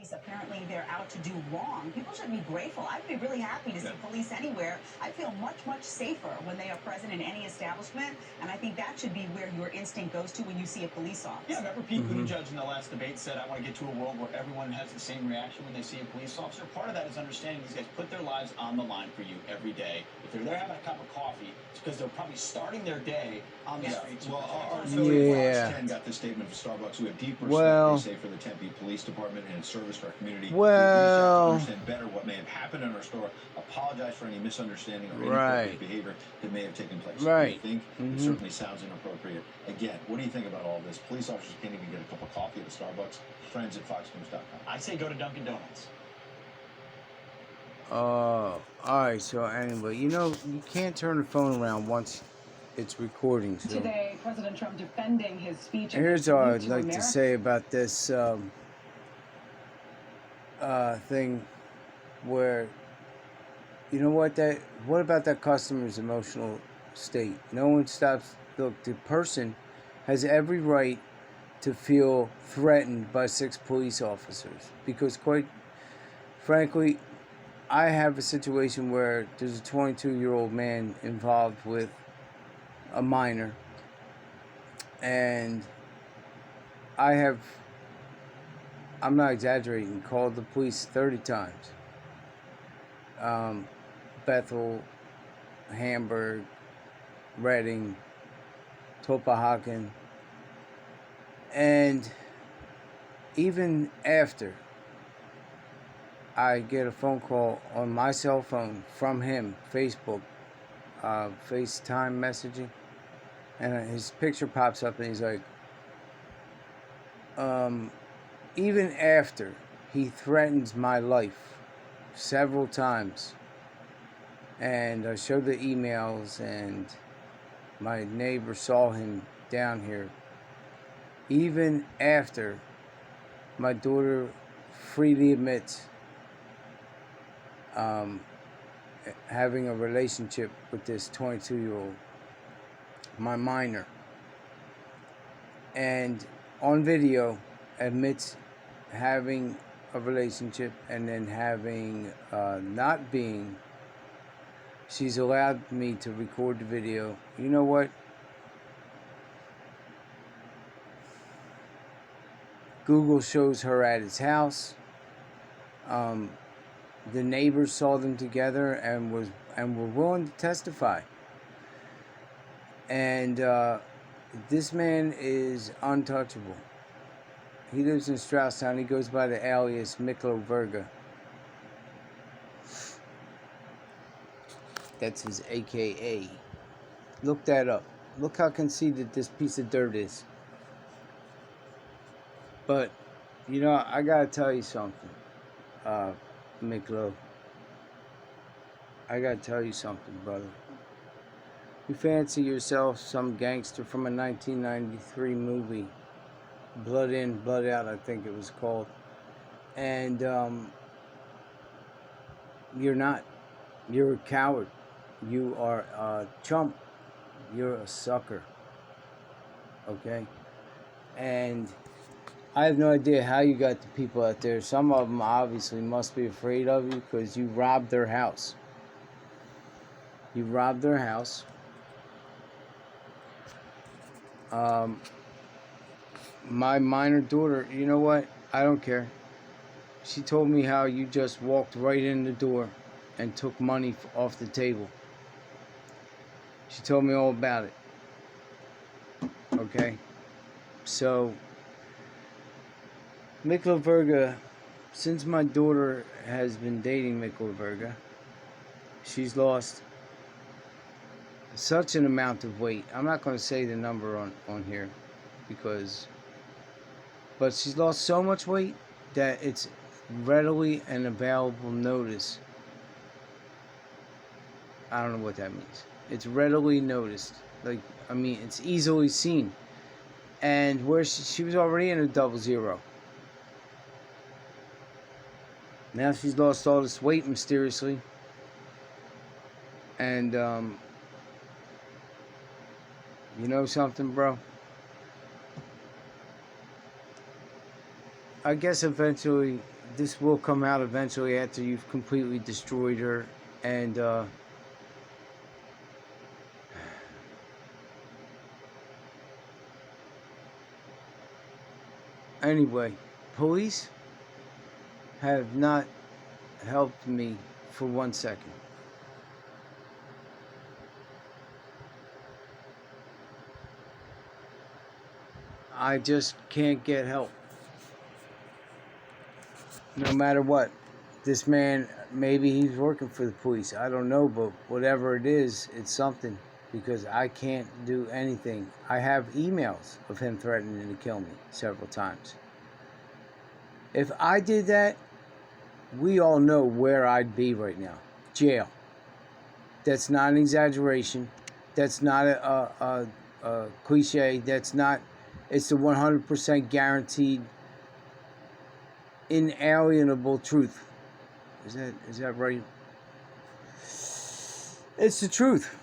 lives. Apparently, they're out to do wrong. People should be grateful. I'd be really happy to see police anywhere. I feel much, much safer when they are present in any establishment, and I think that should be where your instinct goes to when you see a police officer. Yeah, remember Pete Buttigieg in the last debate said, I want to get to a world where everyone has the same reaction when they see a police officer. Part of that is understanding these guys put their lives on the line for you every day. If they're there having a cup of coffee, it's because they're probably starting their day on the streets. Well, our Yeah. Fox 10 got this statement from Starbucks. We have deep respect, Well, they say, for the Tempe Police Department and its service to our community. Well, we understand better what may have happened in our store. Apologize for any misunderstanding or right. inappropriate behavior that may have taken place. Right. I think it certainly sounds inappropriate. Again, what do you think about all this? Police officers can't even get a cup of coffee at a Starbucks. Friends at FoxNews.com. I say go to Dunkin' Donuts. All right. So anyway, you know, you can't turn the phone around once it's recording. So. Today, President Trump defending his speech. Here's all I'd like to say about this thing, where, you know what about that customer's emotional state? No one stops. Look, the person has every right to feel threatened by 6 police officers, because quite frankly, I have a situation where there's a 22-year-old man involved with a minor, and I'm not exaggerating, called the police 30 times. Bethel, Hamburg, Reading, Topahaken, and even after I get a phone call on my cell phone from him, Facebook, FaceTime messaging, and his picture pops up and he's like, even after he threatens my life several times, and I showed the emails, and my neighbor saw him down here, even after my daughter freely admits having a relationship with this 22-year-old, my minor, and on video admits having a relationship and then having not being, she's allowed me to record the video. You know what? Google shows her at his house. The neighbors saw them together and were willing to testify. And this man is untouchable. He lives in Strausstown. He goes by the alias Miklo Verga. That's his AKA. Look that up. Look how conceited this piece of dirt is. But, you know, I gotta tell you something, Miklo. I gotta tell you something, brother. You fancy yourself some gangster from a 1993 movie, Blood In, Blood Out, I think it was called. And you're not. You're a coward. You are a chump. You're a sucker. Okay? And I have no idea how you got the people out there. Some of them obviously must be afraid of you because you robbed their house. You robbed their house. My minor daughter, you know what? I don't care. She told me how you just walked right in the door and took money off the table. She told me all about it. Okay? So, Miklo Verga, since my daughter has been dating Miklo Verga, she's lost such an amount of weight. I'm not going to say the number on here but she's lost so much weight that it's readily and available notice. I don't know what that means. It's readily noticed. Like, I mean, it's easily seen. And where she was already in a 00. Now she's lost all this weight mysteriously. And, you know something, bro? I guess eventually this will come out eventually after you've completely destroyed her. And anyway, police have not helped me for 1 second. I just can't get help. No matter what. This man, maybe he's working for the police. I don't know, but whatever it is, it's something. Because I can't do anything. I have emails of him threatening to kill me several times. If I did that, we all know where I'd be right now. Jail. That's not an exaggeration. That's not a cliche. That's not... It's the 100% guaranteed, inalienable truth. Is that right? It's the truth.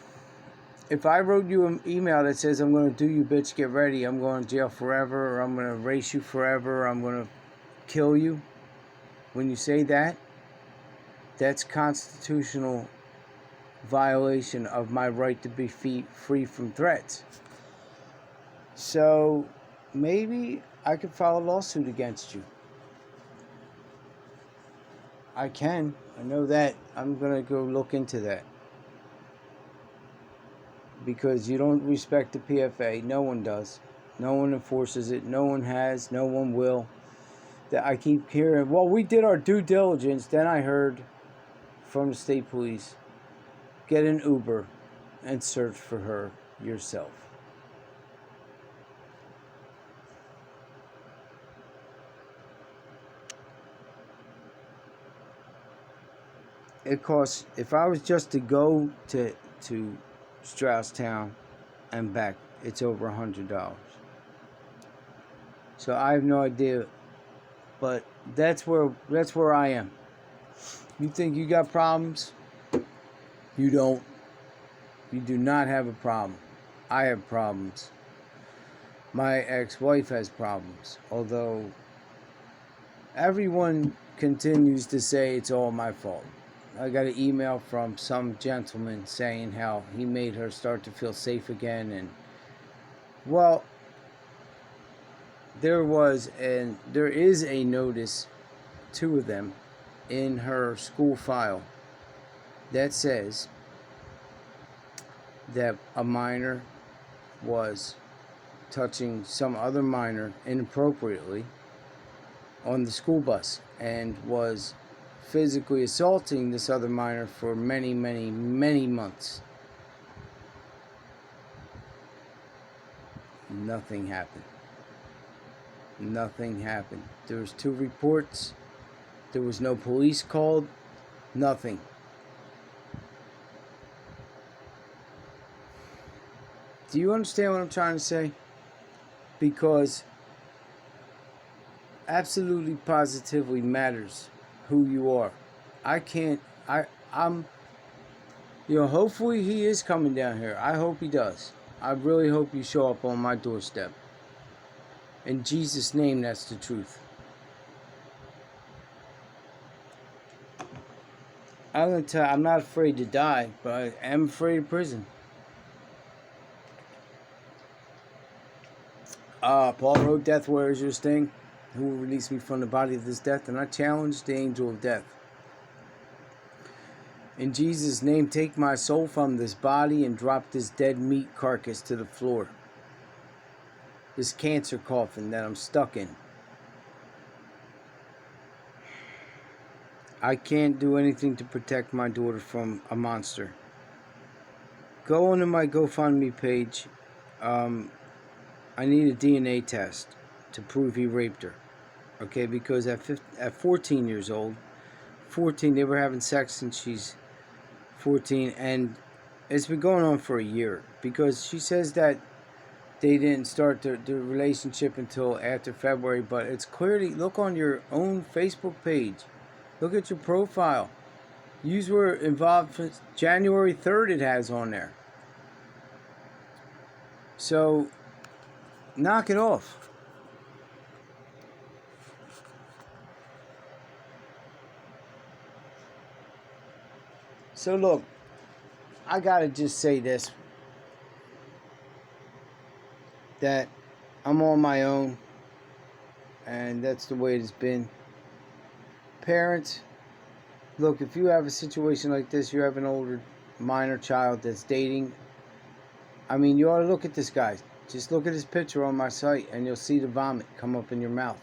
If I wrote you an email that says, I'm going to do you, bitch, get ready, I'm going to jail forever, or I'm going to erase you forever, I'm going to kill you, when you say that, that's constitutional violation of my right to be free from threats. So maybe I could file a lawsuit against you. I can. I know that. I'm going to go look into that. Because you don't respect the PFA. No one does. No one enforces it. No one has. No one will. That I keep hearing, well, we did our due diligence. Then I heard from the state police, get an Uber and search for her yourself. It costs, if I was just to go to Strausstown and back, it's over $100. So I have no idea, but that's where I am. You think you got problems? You don't. You do not have a problem. I have problems. My ex-wife has problems, although everyone continues to say it's all my fault. I got an email from some gentleman saying how he made her start to feel safe again, and well, there is a notice, 2 of them, in her school file that says that a minor was touching some other minor inappropriately on the school bus and was physically assaulting this other minor for many, many, many months. Nothing happened. Nothing happened. There was 2 reports. There was no police called. Nothing. Do you understand what I'm trying to say? Because absolutely positively matters who you are. I'm hopefully he is coming down here. I hope he does. I really hope you show up on my doorstep. In Jesus' name, that's the truth. I'm gonna tell you, I'm not afraid to die, but I am afraid of prison. Paul wrote, death, where is your sting? Who will release me from the body of this death? And I challenge the angel of death. In Jesus' name, take my soul from this body and drop this dead meat carcass to the floor. This cancer coffin that I'm stuck in. I can't do anything to protect my daughter from a monster. Go onto my GoFundMe page. I need a DNA test to prove he raped her. Okay, because at 14 years old, they were having sex since she's 14, and it's been going on for a year, because she says that they didn't start the relationship until after February, but it's clearly, look on your own Facebook page, look at your profile, yous were involved since January 3rd, it has on there. So knock it off. So look, I gotta just say this, that I'm on my own, and that's the way it's been. Parents, look, if you have a situation like this, you have an older minor child that's dating, I mean, you ought to look at this guy. Just look at his picture on my site and you'll see the vomit come up in your mouth.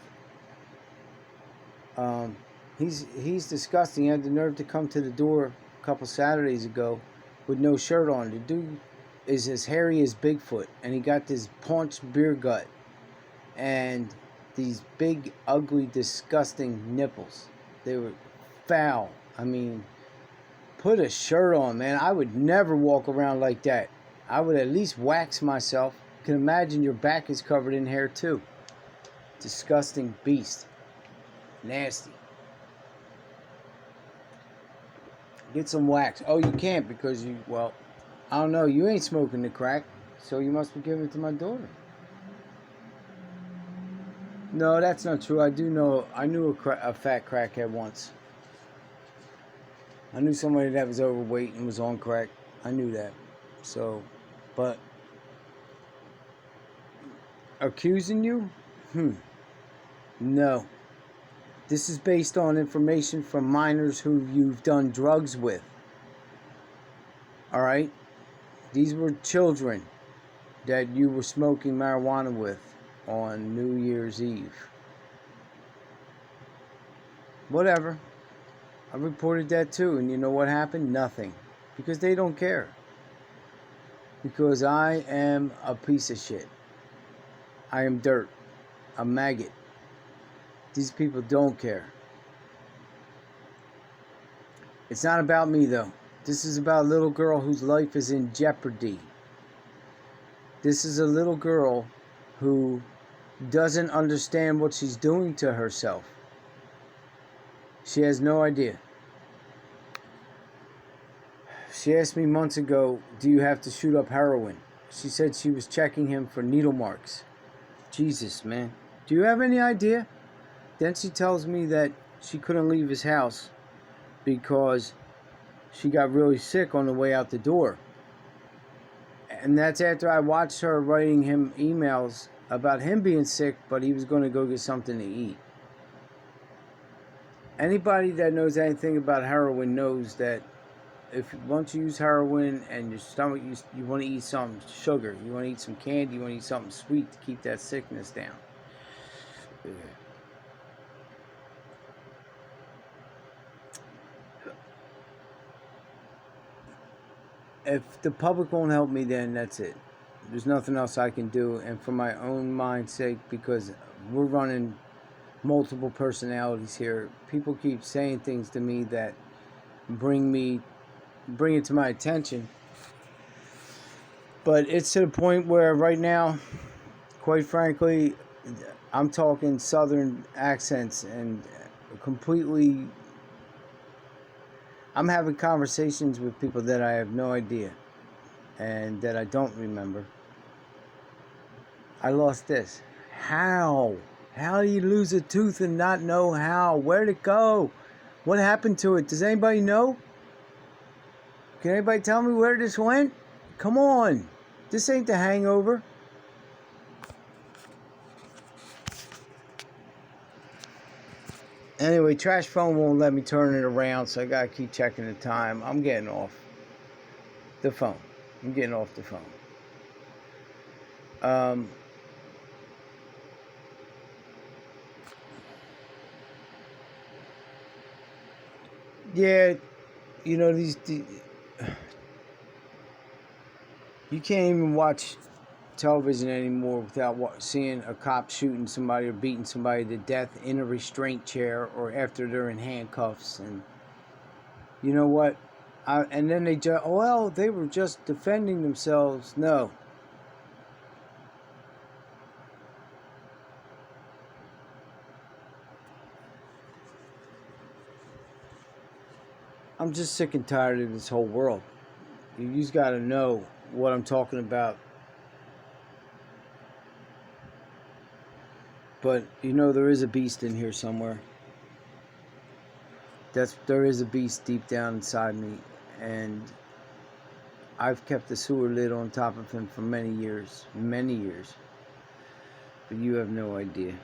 He's disgusting. He had the nerve to come to the door a couple Saturdays ago with no shirt on. The dude is as hairy as Bigfoot, and he got this paunched beer gut and these big, ugly, disgusting nipples. They were foul. I mean, put a shirt on, man. I would never walk around like that. I would at least wax myself. You can imagine your back is covered in hair too. Disgusting beast. Nasty. Get some wax. Oh, you can't because you, well, I don't know. You ain't smoking the crack, so you must be giving it to my daughter. No, that's not true. I do know. I knew a fat crackhead once. I knew somebody that was overweight and was on crack. I knew that. So, but accusing you? No. This is based on information from minors who you've done drugs with. Alright? These were children that you were smoking marijuana with on New Year's Eve. Whatever. I reported that too, and you know what happened? Nothing. Because they don't care. Because I am a piece of shit. I am dirt. A maggot. These people don't care. It's not about me though. This is about a little girl whose life is in jeopardy. This is a little girl who doesn't understand what she's doing to herself. She has no idea. She asked me months ago, do you have to shoot up heroin? She said she was checking him for needle marks. Jesus, man. Do you have any idea? Then she tells me that she couldn't leave his house because she got really sick on the way out the door. And that's after I watched her writing him emails about him being sick, but he was going to go get something to eat. Anybody that knows anything about heroin knows that if once you use heroin and your stomach, you want to eat some sugar, you want to eat some candy, you want to eat something sweet to keep that sickness down. If the public won't help me, then that's it. There's nothing else I can do. And for my own mind's sake, because we're running multiple personalities here, people keep saying things to me that bring it to my attention. But it's to the point where right now, quite frankly, I'm talking southern accents and completely, I'm having conversations with people that I have no idea and that I don't remember. I lost this. How? How do you lose a tooth and not know how? Where'd it go? What happened to it? Does anybody know? Can anybody tell me where this went? Come on. This ain't the Hangover. Anyway, trash phone won't let me turn it around, so I gotta keep checking the time. I'm getting off the phone. I'm getting off the phone. Yeah, you know, you can't even watch television anymore without seeing a cop shooting somebody or beating somebody to death in a restraint chair or after they're in handcuffs. And you know what? And then they just, well, they were just defending themselves. No. I'm just sick and tired of this whole world. You just got to know what I'm talking about. But, you know, there is a beast in here somewhere. There is a beast deep down inside me. and I've kept the sewer lid on top of him for many years. But you have no idea.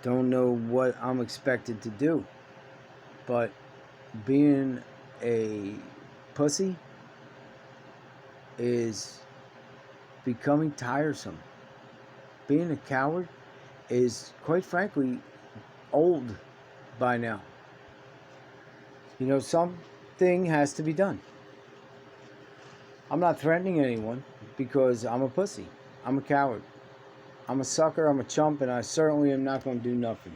Don't know what I'm expected to do. But being a pussy is becoming tiresome. Being a coward is, quite frankly, old by now. You know, something has to be done. I'm not threatening anyone because I'm a pussy. I'm a coward. I'm a sucker, I'm a chump, and I certainly am not going to do nothing.